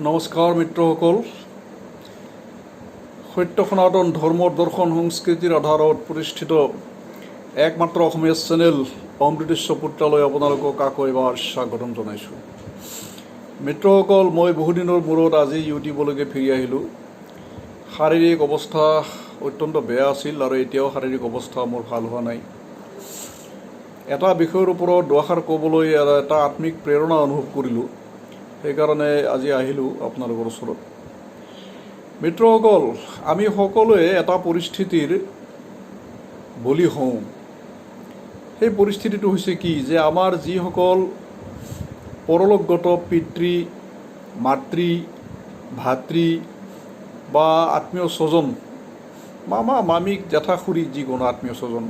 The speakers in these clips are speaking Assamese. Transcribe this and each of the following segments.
নমস্কাৰ মিত্ৰসকল। সত্য সনাতন ধৰ্ম দৰ্শন সংস্কৃতিৰ আধাৰত প্ৰতিষ্ঠিত একমাত্ৰ অসমীয়া চেনেল অমৃতেশ্ব পুত্ৰালৈ আপোনালোকক আকৌ এবাৰ স্বাগতম জনাইছোঁ। মিত্ৰসকল, মই বহুদিনৰ মূৰত আজি ইউটিউবলৈকে ফিৰি আহিলোঁ। শাৰীৰিক অৱস্থা অত্যন্ত বেয়া আছিল আৰু এতিয়াও শাৰীৰিক অৱস্থা মোৰ ভাল হোৱা নাই। এটা বিষয়ৰ ওপৰত দুআষাৰ ক'বলৈ এটা আত্মিক প্ৰেৰণা অনুভৱ কৰিলোঁ, সেইকাৰণে আজি আহিলোঁ আপোনালোকৰ ওচৰত। মিত্ৰসকল, আমি সকলোৱে এটা পৰিস্থিতিৰ বলি হওঁ। সেই পৰিস্থিতিটো হৈছে কি, যে আমাৰ যিসকল পৰলোকগত পিতৃ, মাতৃ, ভাতৃ বা আত্মীয় স্বজন, মামা মামীক জেঠা খুৰী, যিকোনো আত্মীয় স্বজন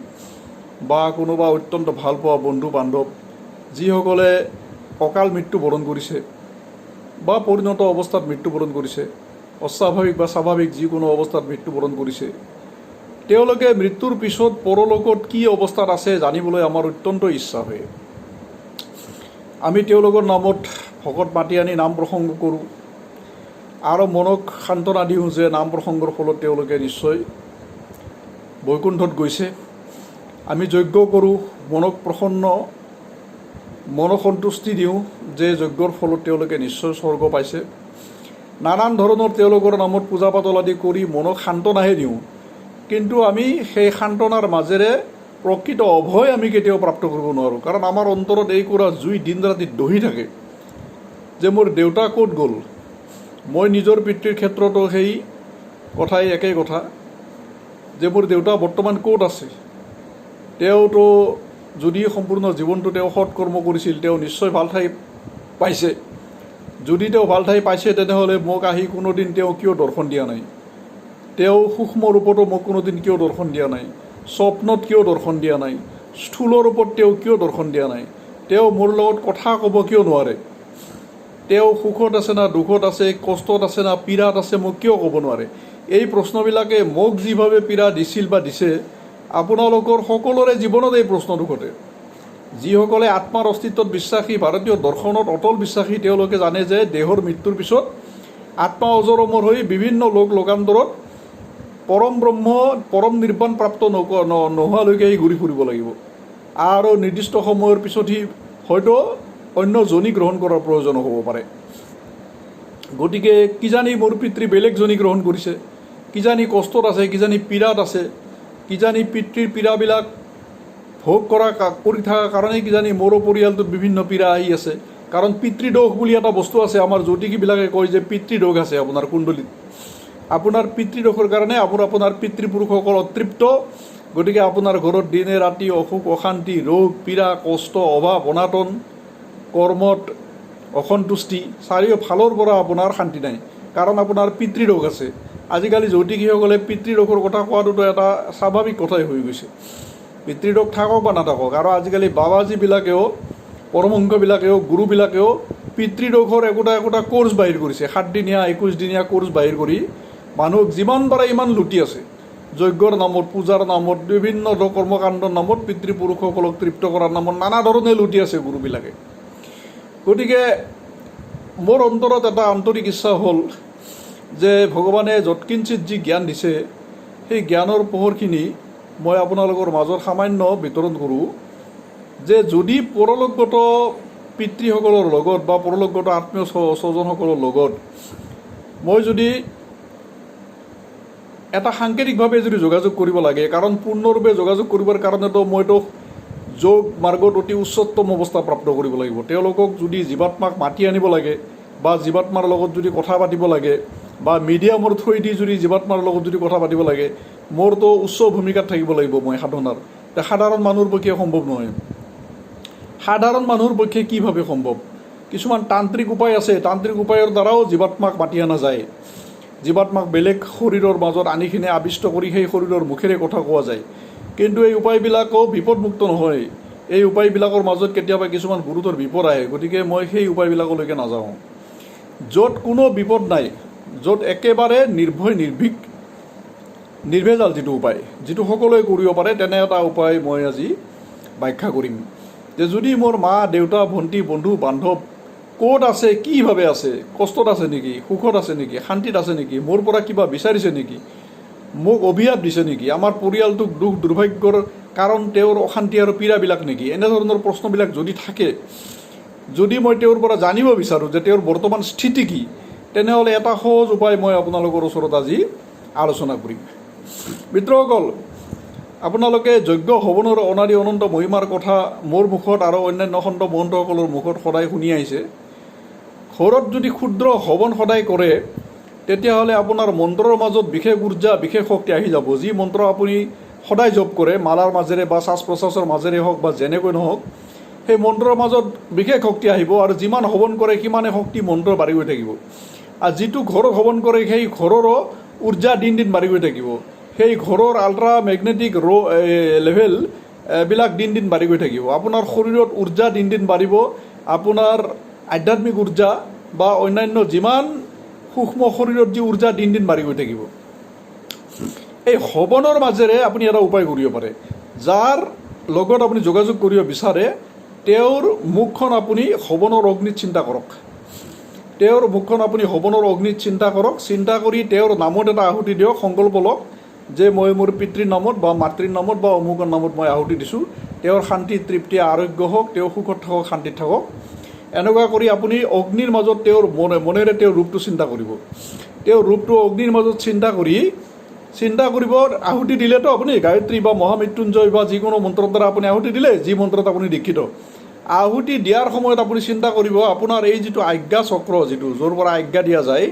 বা কোনোবা অত্যন্ত ভাল পোৱা বন্ধু বান্ধৱ, যিসকলে অকাল মৃত্যুবৰণ কৰিছে বা পৰিণত অৱস্থাত মৃত্যুবৰণ কৰিছে, অস্বাভাৱিক বা স্বাভাৱিক যিকোনো অৱস্থাত মৃত্যুবৰণ কৰিছে, তেওঁলোকে মৃত্যুৰ পিছত পৰলোকত কি অৱস্থাত আছে জানিবলৈ আমাৰ অত্যন্ত ইচ্ছা হয়। আমি তেওঁলোকৰ নামত ভকত মাতি আনি নাম প্ৰসংগ কৰোঁ আৰু মনক সান্তনা দিওঁ যে নাম প্ৰসংগৰ ফলত তেওঁলোকে নিশ্চয় বৈকুণ্ঠত গৈছে। আমি যজ্ঞ কৰোঁ, মনক প্ৰসন্ন মনসন্তুষ্টি দিওঁ যে যজ্ঞৰ ফলত তেওঁলোকে নিশ্চয় স্বৰ্গ পাইছে। নানান ধৰণৰ তেওঁলোকৰ নামত পূজা পাতল আদি কৰি মনক সান্তনাহে দিওঁ, কিন্তু আমি সেই সান্তনাৰ মাজেৰে প্ৰকৃত অভয় আমি কেতিয়াও প্ৰাপ্ত কৰিব নোৱাৰোঁ। কাৰণ আমাৰ অন্তৰত এই কৰা জুই দিন ৰাতি দহি থাকে যে মোৰ দেউতা ক'ত গ'ল। মই নিজৰ পিতৃৰ ক্ষেত্ৰতো সেই কথাই একেই কথা, যে মোৰ দেউতা বৰ্তমান ক'ত আছে। তেওঁতো যদি সম্পূৰ্ণ জীৱনটো তেওঁ সৎ কৰ্ম কৰিছিল, তেওঁ নিশ্চয় ভাল ঠাই পাইছে। যদি তেওঁ ভাল ঠাই পাইছে, তেনেহ'লে মোক আহি কোনোদিন তেওঁ কিয় দৰ্শন দিয়া নাই? তেওঁ সূক্ষ্ম ৰূপতো মোক কোনোদিন কিয় দৰ্শন দিয়া নাই? স্বপ্নত কিয় দৰ্শন দিয়া নাই? স্থূল ৰূপত তেওঁ কিয় দৰ্শন দিয়া নাই? তেওঁ মোৰ লগত কথা ক'ব কিয় নোৱাৰে? তেওঁ সুখত আছে না দুখত আছে, কষ্টত আছে না পীড়াত আছে, মোক কিয় ক'ব নোৱাৰে? এই প্ৰশ্নবিলাকে মোক যিভাৱে পীড়া দিছিল বা দিছে, আপোনালোকৰ সকলোৰে জীৱনত এই প্ৰশ্নটো ঘটে। যিসকলে আত্মাৰ অস্তিত্বত বিশ্বাসী, ভাৰতীয় দৰ্শনত অটল বিশ্বাসী, তেওঁলোকে জানে যে দেহৰ মৃত্যুৰ পিছত আত্মা অজৰ অমৰ হৈ বিভিন্ন লোকান্তৰত পৰম ব্ৰহ্ম, পৰম নিৰ্বাণ প্ৰাপ্ত নোহোৱালৈকে সি ঘূৰি ফুৰিব লাগিব আৰু নিৰ্দিষ্ট সময়ৰ পিছত সি হয়তো অন্য জনী গ্ৰহণ কৰাৰ প্ৰয়োজন হ'ব পাৰে। গতিকে কিজানি মোৰ পিতৃ বেলেগ জনী গ্ৰহণ কৰিছে, কিজানি কষ্টত আছে, কিজানি পীড়াত আছে, কিজানি পিতৃৰ পীড়াবিলাক ভোগ কৰি থকাৰ কাৰণে কিজানি মোৰো পৰিয়ালটোত বিভিন্ন পীড়া আহি আছে। কাৰণ পিতৃদোষ বুলি এটা বস্তু আছে। আমাৰ জ্যোতিষীবিলাকে কয় যে পিতৃদোষ আছে আপোনাৰ কুণ্ডলীত। আপোনাৰ পিতৃদোষৰ কাৰণে আপোনাৰ পিতৃপুৰুষসকল অতৃপ্ত। গতিকে আপোনাৰ ঘৰত দিনে ৰাতি অসুখ অশান্তি, ৰোগ পীড়া, কষ্ট, অভাৱ অনাটন, কৰ্মত অসন্তুষ্টি, চাৰিওফালৰ পৰা আপোনাৰ শান্তি নাই, কাৰণ আপোনাৰ পিতৃদোষ আছে। আজিকালি জ্যোতিষীসকলে পিতৃদোষৰ কথা কোৱাটোতো এটা স্বাভাৱিক কথাই হৈ গৈছে। পিতৃদোষ থাকক বা নাথাকক, আৰু আজিকালি বাবাজীবিলাকেও, পৰমহংসবিলাকেও, গুৰুবিলাকেও পিতৃদোষৰ একোটা কোৰ্চ বাহিৰ কৰিছে। 7 দিনীয়া 21 দিনীয়া কোৰ্চ বাহিৰ কৰি মানুহক যিমান পাৰে ইমান লুটি আছে। যজ্ঞৰ নামত, পূজাৰ নামত, বিভিন্ন কৰ্মকাণ্ডৰ নামত, পিতৃপুৰুষসকলক তৃপ্ত কৰাৰ নামত নানা ধৰণে লুটি আছে গুৰুবিলাকে। গতিকে মোৰ অন্তৰত এটা আন্তৰিক ইচ্ছা হ'ল যে ভগৱানে যৎকিঞ্চিত যি জ্ঞান দিছে, সেই জ্ঞানৰ পোহৰখিনি মই আপোনালোকৰ মাজত সামান্য বিতৰণ কৰোঁ। যে যদি পৰলোকগত পিতৃসকলৰ লগত বা পৰলোকগত আত্মীয় স্বজনসকলৰ লগত মই যদি এটা সাংকেতিকভাৱে যদি যোগাযোগ কৰিব লাগে, কাৰণ পূৰ্ণৰূপে যোগাযোগ কৰিবৰ কাৰণেতো মইতো যোগ মাৰ্গত অতি উচ্চতম অৱস্থা প্ৰাপ্ত কৰিব লাগিব। তেওঁলোকক যদি জীৱাত্মাক মাতি আনিব লাগে বা জীৱাত্মাৰ লগত যদি কথা পাতিব লাগে বা মিডিয়ামৰ থ্ৰুৱেদি যদি জীৱাত্মাৰ লগত যদি কথা পাতিব লাগে, মোৰতো উচ্চ ভূমিকাত থাকিব লাগিব মই সাধনাৰ। সাধাৰণ মানুহৰ পক্ষে সম্ভৱ নহয়। সাধাৰণ মানুহৰ পক্ষে কিভাৱে সম্ভৱ? কিছুমান তান্ত্ৰিক উপায় আছে, তান্ত্ৰিক উপায়ৰ দ্বাৰাও জীৱাত্মাক মাতি অনা যায়। জীৱাত্মাক বেলেগ শৰীৰৰ মাজত আনি কিনে আবিষ্ট কৰি সেই শৰীৰৰ মুখেৰে কথা কোৱা যায়। কিন্তু এই উপায়বিলাকো বিপদমুক্ত নহয়। এই উপায়বিলাকৰ মাজত কেতিয়াবা কিছুমান গুৰুতৰ বিপদ আহে। গতিকে মই সেই উপায়বিলাকলৈকে নাযাওঁ। য'ত কোনো বিপদ নাই, য'ত একেবাৰে নিৰ্ভয় নিৰ্ভেজাল যিটো উপায়, যিটো সকলোৱে কৰিব পাৰে, তেনে এটা উপায় মই আজি ব্যাখ্যা কৰিম। যে যদি মোৰ মা, দেউতা, ভণ্টি, বন্ধু বান্ধৱ ক'ত আছে, কিভাৱে আছে, কষ্টত আছে নেকি, সুখত আছে নেকি, শান্তিত আছে নেকি, মোৰ পৰা কিবা বিচাৰিছে নেকি, মোক অভিশাপ দিছে নেকি, আমাৰ পৰিয়ালটোক দুখ দুৰ্ভাগ্যৰ কাৰণ তেওঁৰ অশান্তি আৰু পীড়াবিলাক নেকি, এনেধৰণৰ প্ৰশ্নবিলাক যদি থাকে, যদি মই তেওঁৰ পৰা জানিব বিচাৰোঁ যে তেওঁৰ বৰ্তমান স্থিতি কি, তেনেহ'লে এটা সহজ উপায় মই আপোনালোকৰ ওচৰত আজি আলোচনা কৰিম। মিত্ৰসকল, আপোনালোকে যজ্ঞ হৱনৰ অনাদি অনন্ত মহিমাৰ কথা মোৰ মুখত আৰু অন্যান্য সন্ত মহন্তসকলৰ মুখত সদায় শুনি আহিছে। ঘৰত যদি ক্ষুদ্ৰ হৱন সদায় কৰে, তেতিয়াহ'লে আপোনাৰ মন্ত্ৰৰ মাজত বিশেষ উৰ্জা, বিশেষ শক্তি আহি যাব। যি মন্ত্ৰ আপুনি সদায় জপ কৰে, মালাৰ মাজেৰে বা শ্বাস প্ৰশ্বাসৰ মাজেৰে হওক বা যেনেকৈ নহওক, সেই মন্ত্ৰৰ মাজত বিশেষ শক্তি আহিব আৰু যিমান হৱন কৰে সিমানে শক্তি মন্ত্ৰ বাঢ়ি গৈ থাকিব। আৰু যিটো ঘৰত হৱন কৰে সেই ঘৰৰো উৰ্জা দিন দিন বাঢ়ি গৈ থাকিব। সেই ঘৰৰ আল্ট্ৰা মেগনেটিক লেভেল বিলাক দিন দিন বাঢ়ি গৈ থাকিব। আপোনাৰ শৰীৰত উৰ্জা দিন দিন বাঢ়িব। আপোনাৰ আধ্যাত্মিক উৰ্জা বা অন্যান্য যিমান সূক্ষ্ম শৰীৰত যি উৰ্জা দিন দিন বাঢ়ি গৈ থাকিব। এই হৱনৰ মাজেৰে আপুনি এটা উপায় কৰিব পাৰে। যাৰ লগত আপুনি যোগাযোগ কৰিব বিচাৰে, তেওঁৰ মুখখন আপুনি হৱনৰ অগ্নিত চিন্তা কৰক। তেওঁৰ মুখখন আপুনি হৱনৰ অগ্নিত চিন্তা কৰক। চিন্তা কৰি তেওঁৰ নামত এটা আহুতি দিয়ক, সংকল্প লওক যে মই মোৰ পিতৃৰ নামত বা মাতৃৰ নামত বা অমুকৰ নামত মই আহুতি দিছোঁ। তেওঁৰ শান্তি, তৃপ্তি, আৰোগ্য হওক, তেওঁ সুখত থাকক, শান্তিত থাকক। এনেকুৱা কৰি আপুনি অগ্নিৰ মাজত তেওঁৰ মনেৰে তেওঁৰ ৰূপটো চিন্তা কৰিব। তেওঁৰ ৰূপটো অগ্নিৰ মাজত চিন্তা কৰিব। আহুতি দিলেতো আপুনি গায়ত্ৰী বা মহামৃত্যুঞ্জয় বা যিকোনো মন্ত্ৰৰ দ্বাৰা আপুনি আহুতি দিলে, যি মন্ত্ৰত আপুনি দীক্ষিত। আহুতি দিয়াৰ সময়ত আপুনি চিন্তা কৰিব, আপোনাৰ এই যিটো আজ্ঞা চক্ৰ, য'ৰ পৰা আজ্ঞা দিয়া যায়,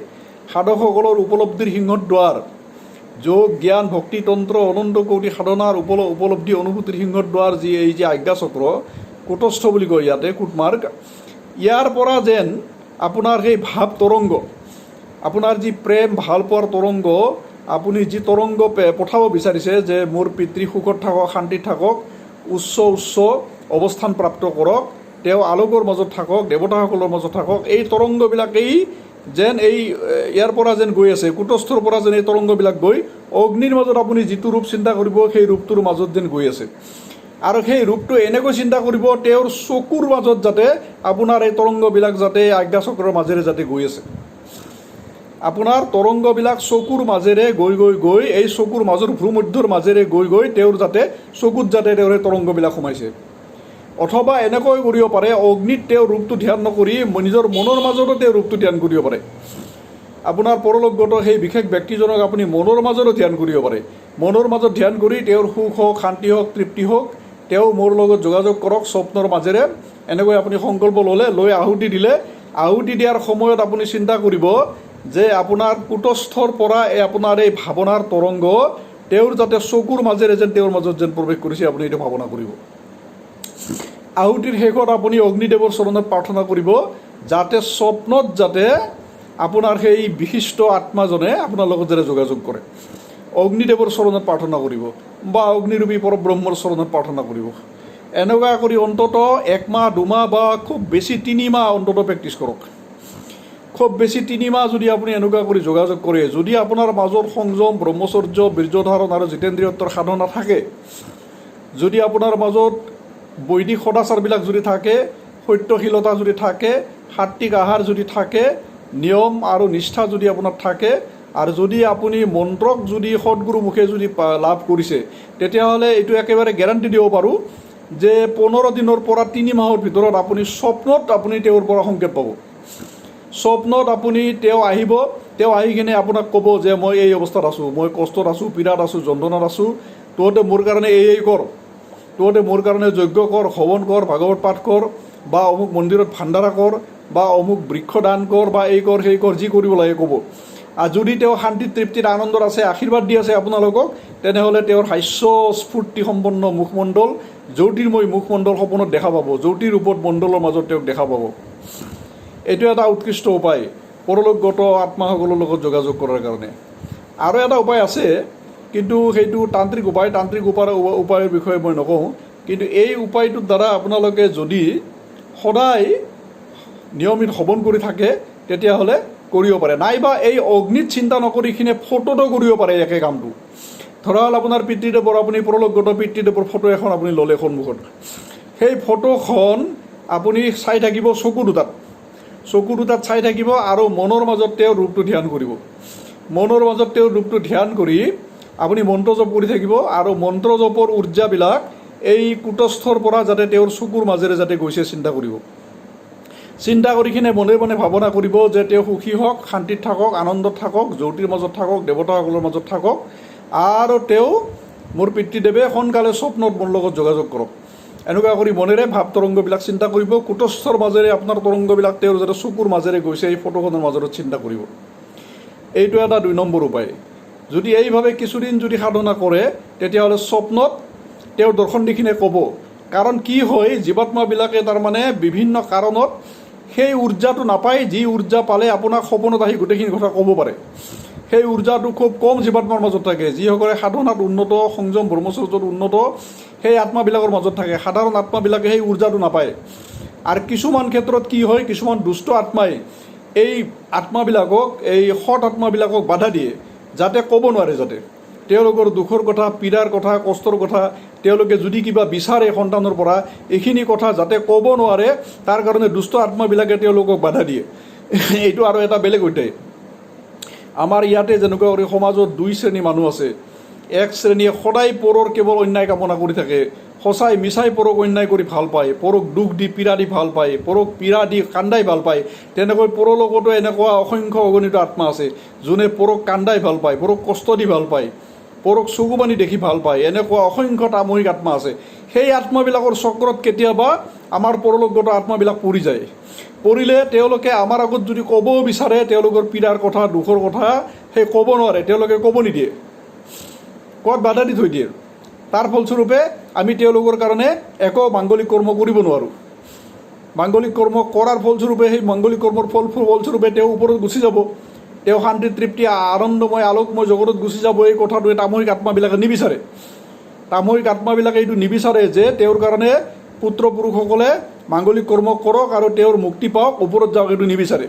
সাধকসকলৰ উপলব্ধিৰ সিংহদ্বাৰ, যোগ, জ্ঞান, ভক্তি, তন্ত্ৰ, অনন্ত কৌটি সাধনাৰ উপলব্ধি অনুভূতিৰ সিংহদ্বাৰ, এই যে আজ্ঞা চক্ৰ, কুটস্থ বুলি কয় ইয়াতে, কুটমাৰ্গ, ইয়াৰ পৰা যেন আপোনাৰ সেই ভাৱ তৰংগ, আপোনাৰ যি প্ৰেম ভাল পোৱাৰ তৰংগ, আপুনি যি তৰংগ পঠাব বিচাৰিছে যে মোৰ পিতৃ সুখত থাকক, শান্তিত থাকক, উচ্চ অৱস্থান প্ৰাপ্ত কৰক, তেওঁ আলোকৰ মাজত থাকক, দেৱতাসকলৰ মাজত থাকক, এই তৰংগবিলাকেই যেন ইয়াৰ পৰা যেন গৈ আছে, কুটস্থৰ পৰা যেন এই তৰংগবিলাক গৈ অগ্নিৰ মাজত আপুনি যিটো ৰূপ চিন্তা কৰিব, সেই ৰূপটোৰ মাজত যেন গৈ আছে। আৰু সেই ৰূপটো এনেকৈ চিন্তা কৰিব, তেওঁৰ চকুৰ মাজত যাতে আপোনাৰ এই তৰংগবিলাক যাতে আজ্ঞা চক্ৰৰ মাজেৰে যাতে গৈ আছে। আপোনাৰ তৰংগবিলাক চকুৰ মাজেৰে গৈ এই চকুৰ মাজৰ ভ্ৰূমধ্যৰ মাজেৰে গৈ তেওঁৰ যাতে চকুত যাতে তেওঁৰ এই তৰংগবিলাক সোমাইছে। অথবা এনেকৈ কৰিব পাৰে, অগ্নিত তেওঁৰ ৰূপটো ধ্যান নকৰি নিজৰ মনৰ মাজতো তেওঁৰ ৰূপটো ধ্যান কৰিব পাৰে। আপোনাৰ পৰলোকগত সেই বিশেষ ব্যক্তিজনক আপুনি মনৰ মাজতো ধ্যান কৰিব পাৰে। মনৰ মাজত ধ্যান কৰি তেওঁৰ সুখ হওক, শান্তি হওক, তৃপ্তি হওক, তেওঁ মোৰ লগত যোগাযোগ কৰক স্বপ্নৰ মাজেৰে। এনেকৈ আপুনি সংকল্প লৈ আহুতি দিলে, আহুতি দিয়াৰ সময়ত আপুনি চিন্তা কৰিব যে আপোনাৰ কুটস্থৰ পৰা আপোনাৰ এই ভাৱনাৰ তৰংগ তেওঁৰ যাতে চকুৰ মাজেৰে যেন তেওঁৰ মাজত যেন প্ৰৱেশ কৰিছে, আপুনি এইটো ভাৱনা কৰিব। আহুতিৰ শেষত আপুনি অগ্নিদেৱৰ চৰণত প্ৰাৰ্থনা কৰিব যাতে স্বপ্নত যাতে আপোনাৰ সেই বিশিষ্ট আত্মাজনে আপোনাৰ লগত যাতে যোগাযোগ কৰে। অগ্নিদেৱৰ চৰণত প্ৰাৰ্থনা কৰিব বা অগ্নিৰূপী পৰব্ৰহ্মৰ চৰণত প্ৰাৰ্থনা কৰিব। এনেকুৱা কৰি অন্তত 1 মাহ 2 মাহ বা খুব বেছি 3 মাহ অন্তত প্ৰেক্টিছ কৰক। খুব বেছি 3 মাহ যদি আপুনি এনেকুৱা কৰি যোগাযোগ কৰে, যদি আপোনাৰ মাজত সংযম, ব্ৰহ্মচৰ্য, বীৰ্যধাৰণ আৰু জিতেন্দ্ৰিয়ত্বৰ সাধনা থাকে, যদি আপোনাৰ মাজত বৈদিক সদাচাৰবিলাক যদি থাকে, সত্যশীলতা যদি থাকে, সাত্বিক আহাৰ যদি থাকে, নিয়ম আৰু নিষ্ঠা যদি আপোনাৰ থাকে, আৰু যদি আপুনি মন্ত্ৰক যদি সদগুৰুমুখে যদি লাভ কৰিছে, তেতিয়াহ'লে এইটো একেবাৰে গেৰাণ্টি দিব পাৰোঁ যে 15 দিনৰ পৰা 3 মাহৰ ভিতৰত আপুনি স্বপ্নত আপুনি তেওঁৰ পৰা সংকেত পাব। স্বপ্নত আপুনি তেওঁ আহিব, তেওঁ আহি কিনে আপোনাক ক'ব যে মই এই অৱস্থাত আছোঁ, মই কষ্টত আছোঁ, পীড়াত আছোঁ, যন্ত্ৰণাত আছোঁ, তহঁতে মোৰ কাৰণে এই কৰ, তহঁতে মোৰ কাৰণে যজ্ঞ কৰ, হৱন কৰ, ভাগৱত পাঠ কৰ, বা অমুক মন্দিৰত ভাণ্ডাৰা কৰ, বা অমুক বৃক্ষ দান কৰ, বা এই কৰ সেই কৰ, যি কৰিব লাগে ক'ব। আৰু যদি তেওঁ শান্তিত, তৃপ্তিত, আনন্দত আছে, আশীৰ্বাদ দি আছে আপোনালোকক, তেনেহ'লে তেওঁৰ হাস্য স্ফূৰ্তি সম্পন্ন মুখমণ্ডল, জ্যোতিৰ্ময় মুখমণ্ডল সপোনত দেখা পাব, জ্যোতিৰ ৰূপত মণ্ডলৰ মাজত তেওঁক দেখা পাব। এইটো এটা উৎকৃষ্ট উপায় পৰলোকগত আত্মাসকলৰ লগত যোগাযোগ কৰাৰ কাৰণে। আৰু এটা উপায় আছে, কিন্তু সেইটো তান্ত্ৰিক উপায়ৰ বিষয়ে মই নকওঁ। কিন্তু এই উপায়টোৰ দ্বাৰা আপোনালোকে যদি সদায় নিয়মিত হৱন কৰি থাকে, তেতিয়াহ'লে কৰিব পাৰে। নাইবা এই অগ্নিত চিন্তা নকৰি কিনে ফটোটো কৰিব পাৰে একে কামটো। ধৰা হ'ল আপোনাৰ পিতৃদেৱৰ, আপুনি পৰলোকগত পিতৃদেৱৰ ফটো এখন আপুনি ল'লে সন্মুখত, সেই ফটোখন আপুনি চাই থাকিব চকু দুটাত। চকু দুটাত চাই থাকিব আৰু মনৰ মাজত তেওঁৰ ৰূপটো ধ্যান কৰিব। মনৰ মাজত তেওঁৰ ৰূপটো ধ্যান কৰি আপুনি মন্ত্ৰ জপ কৰি থাকিব আৰু মন্ত্ৰ জপৰ উৰ্জাবিলাক এই কুটস্থৰ পৰা যাতে তেওঁৰ চকুৰ মাজেৰে যাতে গৈছে চিন্তা কৰিব। চিন্তা কৰি কিনে মনে মনে ভাৱনা কৰিব যে তেওঁ সুখী হওক, শান্তিত থাকক, আনন্দত থাকক, জ্যোতিৰ মাজত থাকক, দেৱতাসকলৰ মাজত থাকক, আৰু তেওঁ মোৰ পিতৃদেৱে সোনকালে স্বপ্নত মোৰ লগত যোগাযোগ কৰক। এনেকুৱা কৰি মনেৰে ভাৱ তৰংগবিলাক চিন্তা কৰিব। কুটস্থৰ মাজেৰে আপোনাৰ তৰংগবিলাক তেওঁৰ যাতে চকুৰ মাজেৰে গৈছে এই ফটোখনৰ মাজত চিন্তা কৰিব। এইটো এটা 2 নম্বৰ উপায়। যদি এইভাৱে কিছুদিন যদি সাধনা কৰে তেতিয়াহ'লে স্বপ্নত তেওঁৰ দৰ্শন দি কিনে ক'ব। কাৰণ কি হয়, জীৱাত্মাবিলাকে তাৰমানে বিভিন্ন কাৰণত সেই উৰ্জাটো নাপায়, যি উৰ্জা পালে আপোনাক সপোনত আহি গোটেইখিনি কথা ক'ব পাৰে। সেই উৰ্জাটো খুব কম জীৱাত্মাৰ মাজত থাকে। যিসকলে সাধনাত উন্নত, সংযম ব্ৰহ্মচৰ্যত উন্নত, সেই আত্মাবিলাকৰ মাজত থাকে। সাধাৰণ আত্মাবিলাকে সেই উৰ্জাটো নাপায়। আৰু কিছুমান ক্ষেত্ৰত কি হয়, কিছুমান দুষ্ট আত্মাই এই আত্মাবিলাকক, এই সৎ আত্মাবিলাকক বাধা দিয়ে যাতে ক'ব নোৱাৰে, যাতে তেওঁলোকৰ দুখৰ কথা, পীড়াৰ কথা, কষ্টৰ কথা, তেওঁলোকে যদি কিবা বিচাৰে সন্তানৰ পৰা, এইখিনি কথা যাতে ক'ব নোৱাৰে, তাৰ কাৰণে দুষ্ট আত্মাবিলাকে তেওঁলোকক বাধা দিয়ে। এইটো আৰু এটা বেলেগ অধ্যায়। আমাৰ ইয়াতে যেনেকুৱা কৰি সমাজত 2 শ্ৰেণী মানুহ আছে। এক শ্ৰেণীয়ে সদায় পৰৰ কেৱল অন্যায় কামনা কৰি থাকে, সঁচাই মিছাই পৰক অন্যায় কৰি ভাল পায়, পৰক দুখ দি পীড়া দি ভাল পায়, পৰক পীড়া দি কান্দাই ভাল পায়। তেনেকৈ পৰৰ লগতো এনেকুৱা অসংখ্য অগণিত আত্মা আছে যোনে পৰক কান্দাই ভাল পায়, পৰক কষ্ট দি ভাল পায়, পৰক চকু পানী দেখি ভাল পায়। এনেকুৱা অসংখ্য তামসিক আত্মা আছে। সেই আত্মাবিলাকৰ চক্ৰত কেতিয়াবা আমাৰ পৰলোকগত আত্মাবিলাক পৰি যায়। পৰিলে তেওঁলোকে আমাৰ আগত যদি ক'ব বিচাৰে তেওঁলোকৰ পীড়াৰ কথা, দুখৰ কথা, সেই ক'ব নোৱাৰে, তেওঁলোকে ক'ব নিদিয়ে, ক'ত বাধা দি থৈ দিয়ে। তাৰ ফলস্বৰূপে আমি তেওঁলোকৰ কাৰণে একো মাংগলিক কৰ্ম কৰিব নোৱাৰোঁ। মাংগলিক কৰ্ম কৰাৰ ফলস্বৰূপে সেই মাংগলিক কৰ্মৰ ফলস্বৰূপে তেওঁ ওপৰত গুচি যাব, তেওঁ শান্তি, তৃপ্তি, আনন্দময়, আলোকময় জগতত গুচি যাব। এই কথাটোৱে তামসিক আত্মাবিলাকে নিবিচাৰে। তামসিক আত্মাবিলাকে এইটো নিবিচাৰে যে তেওঁৰ কাৰণে পুত্ৰ পুৰুষসকলে মাংগলিক কৰ্ম কৰক আৰু তেওঁৰ মুক্তি পাওক, ওপৰত যাওক, এইটো নিবিচাৰে।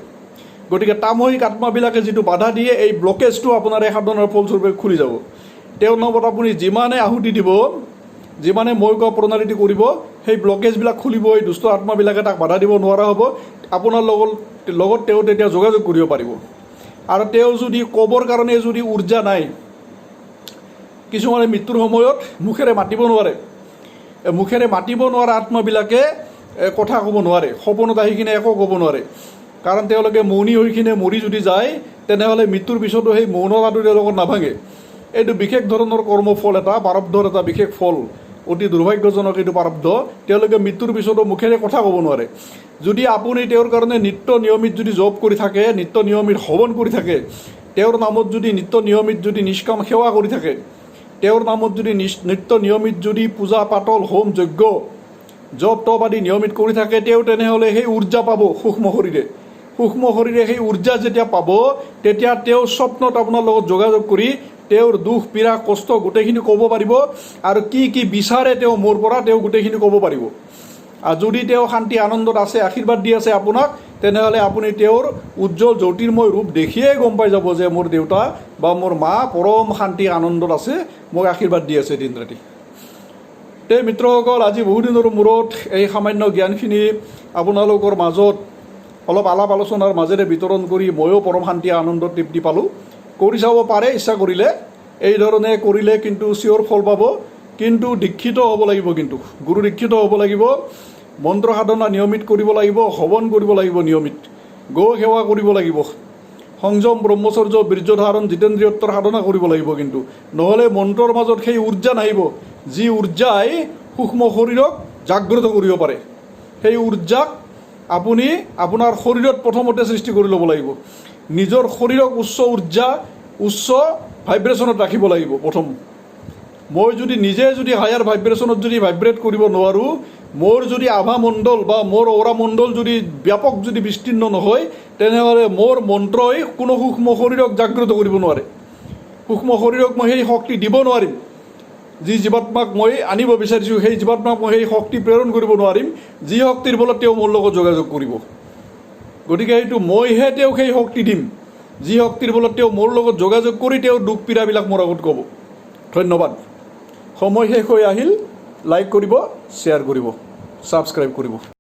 গতিকে তামসিক আত্মাবিলাকে যিটো বাধা দিয়ে, এই ব্লকেজটো আপোনাৰ এই সাধনাৰ ফলস্বৰূপে খুলি যাব। তেওঁৰ নামত আপুনি যিমানে আহুতি দিব, যিমানে মই কোৱা প্ৰণালীটি কৰিব, সেই ব্লকেজবিলাক খুলিব। এই দুষ্ট আত্মাবিলাকে তাক বাধা দিব নোৱাৰা হ'ব। আপোনাৰ লগত তেওঁ তেতিয়া যোগাযোগ কৰিব পাৰিব। আৰু তেওঁ যদি ক'বৰ কাৰণে যদি উৰ্জা নাই, কিছুমানে মৃত্যুৰ সময়ত মুখেৰে মাতিব নোৱাৰে। মুখেৰে মাতিব নোৱাৰা আত্মাবিলাকে কথা ক'ব নোৱাৰে, সপোনত আহি কিনে একো ক'ব নোৱাৰে। কাৰণ তেওঁলোকে মৌনী হৈ কিনে মৰি যদি যায়, তেনেহ'লে মৃত্যুৰ পিছতো সেই মৌনতাটো তেওঁলোকৰ নাভাঙে। এইটো বিশেষ ধৰণৰ কৰ্মফল, এটা প্ৰাৰব্ধৰ এটা বিশেষ ফল। অতি দুৰ্ভাগ্যজনক এইটো প্ৰাৰব্ধ। তেওঁলোকে মৃত্যুৰ পিছতো মুখেৰে কথা ক'ব নোৱাৰে। যদি আপুনি তেওঁৰ কাৰণে নিত্য নিয়মিত যদি জপ কৰি থাকে, নিত্য নিয়মিত হৱন কৰি থাকে, তেওঁৰ নামত যদি নিত্য নিয়মিত যদি নিষ্কাম সেৱা কৰি থাকে, তেওঁৰ নামত যদি নিত্য নিয়মিত যদি পূজা পাতল, হোম যজ্ঞ, জপ তপ আদি নিয়মিত কৰি থাকে, তেওঁ তেনেহ'লে সেই উৰ্জা পাব সূক্ষ্ম শৰীৰে। সূক্ষ্ম শৰীৰে সেই উৰ্জা যেতিয়া পাব, তেতিয়া তেওঁ স্বপ্নত আপোনাৰ লগত যোগাযোগ কৰি তেওঁৰ দুখ, পীড়া, কষ্ট গোটেইখিনি ক'ব পাৰিব। আৰু কি কি বিচাৰে তেওঁ মোৰ পৰা, তেওঁ গোটেইখিনি ক'ব পাৰিব। আৰু যদি তেওঁ শান্তি আনন্দত আছে, আশীৰ্বাদ দি আছে আপোনাক, তেনেহ'লে আপুনি তেওঁৰ উজ্জ্বল জ্যোতিৰ্ময় ৰূপ দেখিয়েই গম পাই যাব যে মোৰ দেউতা বা মোৰ মা পৰম শান্তি আনন্দত আছে, মোক আশীৰ্বাদ দি আছে দিন ৰাতি। এই মিত্ৰসকল, আজি বহুদিনৰ মূৰত এই সামান্য জ্ঞানখিনি আপোনালোকৰ মাজত অলপ আলাপ আলোচনাৰ মাজেৰে বিতৰণ কৰি ময়ো পৰম শান্তি আনন্দ তৃপ্তি পালোঁ। কৰি চাব পাৰে ইচ্ছা কৰিলে, এই ধৰণে কৰিলে কিন্তু চিয়ৰ ফল পাব। কিন্তু দীক্ষিত হ'ব লাগিব, কিন্তু গুৰু দীক্ষিত হ'ব লাগিব, মন্ত্ৰ সাধনা নিয়মিত কৰিব লাগিব, হৱন কৰিব লাগিব নিয়মিত, গৌ সেৱা কৰিব লাগিব, সংযম ব্ৰহ্মচৰ্য বীৰ্য ধাৰণ জিতেন্দ্ৰিয়ত্বৰ সাধনা কৰিব লাগিব। কিন্তু নহ'লে মন্ত্ৰৰ মাজত সেই উৰ্জা নাহিব, যি উৰ্জাই সূক্ষ্ম শৰীৰক জাগ্ৰত কৰিব পাৰে। সেই উৰ্জাক আপুনি আপোনাৰ শৰীৰত প্ৰথমতে সৃষ্টি কৰি ল'ব লাগিব। নিজৰ শৰীৰক উচ্চ উৰ্জা, উচ্চ ভাইব্ৰেশ্যনত ৰাখিব লাগিব প্ৰথম। মই যদি নিজে যদি হায়াৰ ভাইব্ৰেশ্যনত যদি ভাইব্ৰেট কৰিব নোৱাৰোঁ, মোৰ যদি আভা মণ্ডল বা মোৰ অৰা মণ্ডল যদি ব্যাপক যদি বিস্তীৰ্ণ নহয়, তেনেহ'লে মোৰ মন্ত্ৰই কোনো সূক্ষ্ম শৰীৰক জাগ্ৰত কৰিব নোৱাৰে। সূক্ষ্ম শৰীৰক মই সেই শক্তি দিব নোৱাৰিম। যি জীৱাত্মাক মই আনিব বিচাৰিছোঁ, সেই জীৱাত্মাক মই সেই শক্তি প্ৰেৰণ কৰিব নোৱাৰিম, যি শক্তিৰ বলত তেওঁ মোৰ লগত যোগাযোগ কৰিব। গতিকে সেইটো মইহে তেওঁক সেই শক্তি দিম, যি শক্তিৰ বলত তেওঁ মোৰ লগত যোগাযোগ কৰি তেওঁৰ দুখ পীড়াবিলাক মোৰ আগত ক'ব। ধন্যবাদ। সময় শেষ হৈ আহিল। লাইক কৰিব, শ্বেয়াৰ কৰিব, ছাবস্ক্ৰাইব কৰিব।